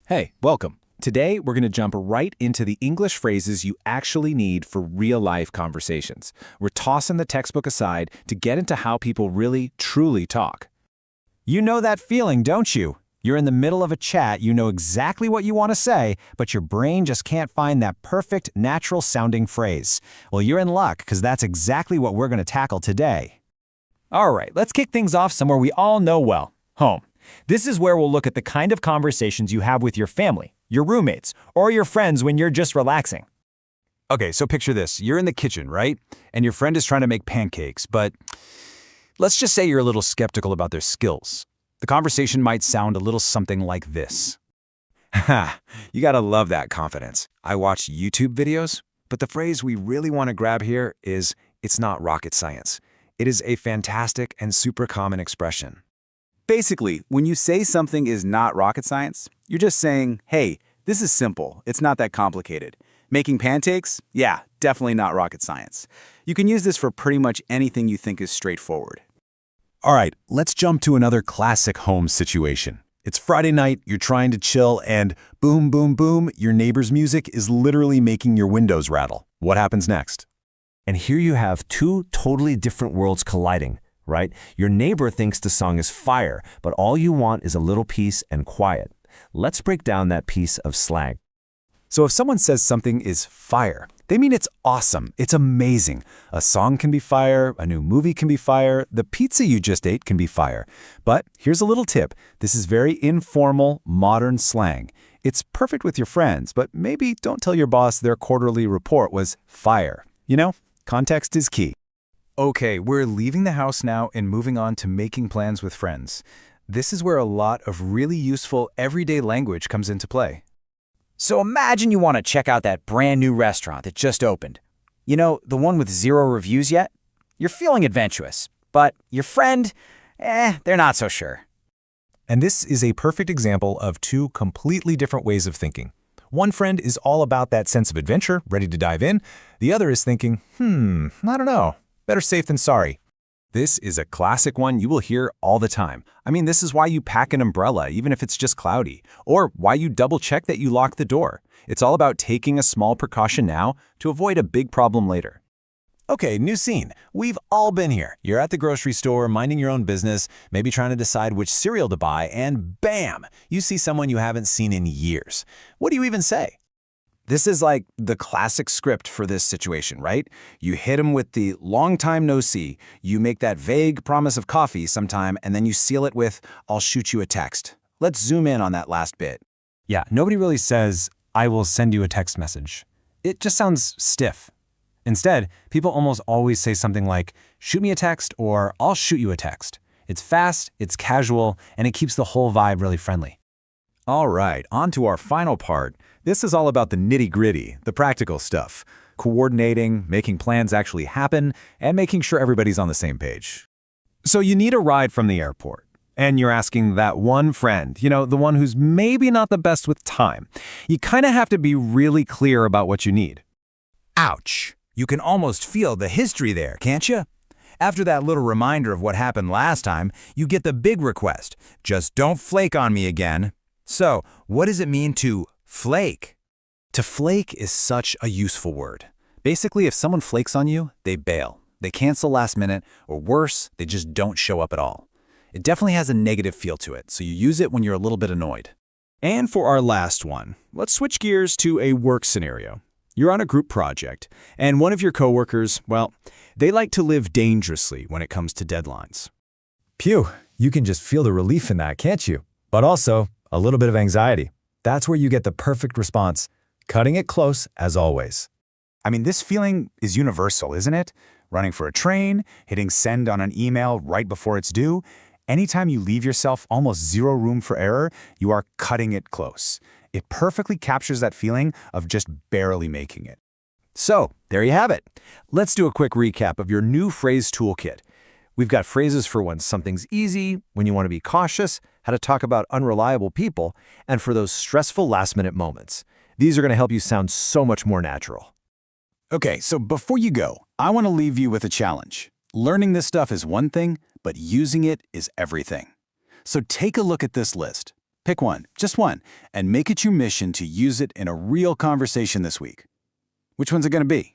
Hey, welcome. Today, we're going to jump right into the English phrases you actually need for real-life conversations. We're tossing the textbook aside to get into how people really, truly talk. You know that feeling, don't you? You're in the middle of a chat, you know exactly what you want to say, but your brain just can't find that perfect, natural-sounding phrase. Well, you're in luck, because that's exactly what we're going to tackle today. All right, let's kick things off somewhere we all know well, home. This is where we'll look at the kind of conversations you have with your family, your roommates, or your friends when you're just relaxing. Okay, so picture this. You're in the kitchen, right? And your friend is trying to make pancakes, but let's just say you're a little skeptical about their skills. The conversation might sound a little something like this. Ha, you gotta love that confidence. I watch YouTube videos, but the phrase we really want to grab here is, it's not rocket science. It is a fantastic and super common expression. Basically, when you say something is not rocket science, you're just saying, hey, this is simple, it's not that complicated. Making pancakes? Yeah, definitely not rocket science. You can use this for pretty much anything you think is straightforward. All right, let's jump to another classic home situation. It's Friday night, you're trying to chill, and boom, boom, boom, your neighbor's music is literally making your windows rattle. What happens next? And here you have two totally different worlds colliding, right? Your neighbor thinks the song is fire, but all you want is a little peace and quiet. Let's break down that piece of slang. So if someone says something is fire, they mean it's awesome, it's amazing. A song can be fire, a new movie can be fire, the pizza you just ate can be fire. But here's a little tip. This is very informal, modern slang. It's perfect with your friends, but maybe don't tell your boss their quarterly report was fire. You know, context is key. Okay, we're leaving the house now and moving on to making plans with friends. This is where a lot of really useful everyday language comes into play. So imagine you want to check out that brand new restaurant that just opened. You know, the one with 0 reviews yet? You're feeling adventurous, but your friend, they're not so sure. And this is a perfect example of two completely different ways of thinking. One friend is all about that sense of adventure, ready to dive in. The other is thinking, I don't know. Better safe than sorry. This is a classic one you will hear all the time. I mean, this is why you pack an umbrella, even if it's just cloudy, or why you double-check that you lock the door. It's all about taking a small precaution now to avoid a big problem later. Okay, new scene. We've all been here. You're at the grocery store, minding your own business, maybe trying to decide which cereal to buy, and bam! You see someone you haven't seen in years. What do you even say? This is like the classic script for this situation, right? You hit him with the long time no see, you make that vague promise of coffee sometime, and then you seal it with, I'll shoot you a text. Let's zoom in on that last bit. Yeah, nobody really says, I will send you a text message. It just sounds stiff. Instead, people almost always say something like, shoot me a text or I'll shoot you a text. It's fast, it's casual, and it keeps the whole vibe really friendly. All right, on to our final part. This is all about the nitty-gritty, the practical stuff. Coordinating, making plans actually happen, and making sure everybody's on the same page. So you need a ride from the airport, and you're asking that one friend, the one who's maybe not the best with time. You kind of have to be really clear about what you need. Ouch! You can almost feel the history there, can't you? After that little reminder of what happened last time, you get the big request, just don't flake on me again. So, what does it mean to flake? To flake is such a useful word. Basically, if someone flakes on you, they bail. They cancel last minute, or worse, they just don't show up at all. It definitely has a negative feel to it, so you use it when you're a little bit annoyed. And for our last one, let's switch gears to a work scenario. You're on a group project, and one of your coworkers, well, they like to live dangerously when it comes to deadlines. Phew, you can just feel the relief in that, can't you? But also, a little bit of anxiety. That's where you get the perfect response, cutting it close as always. I mean, this feeling is universal, isn't it? Running for a train, hitting send on an email right before it's due. Anytime you leave yourself almost 0 room for error, you are cutting it close. It perfectly captures that feeling of just barely making it. So, there you have it. Let's do a quick recap of your new phrase toolkit. We've got phrases for when something's easy, when you want to be cautious, how to talk about unreliable people, and for those stressful last-minute moments. These are going to help you sound so much more natural. Okay, so before you go, I want to leave you with a challenge. Learning this stuff is one thing, but using it is everything. So take a look at this list. Pick one, just one, and make it your mission to use it in a real conversation this week. Which one's it going to be?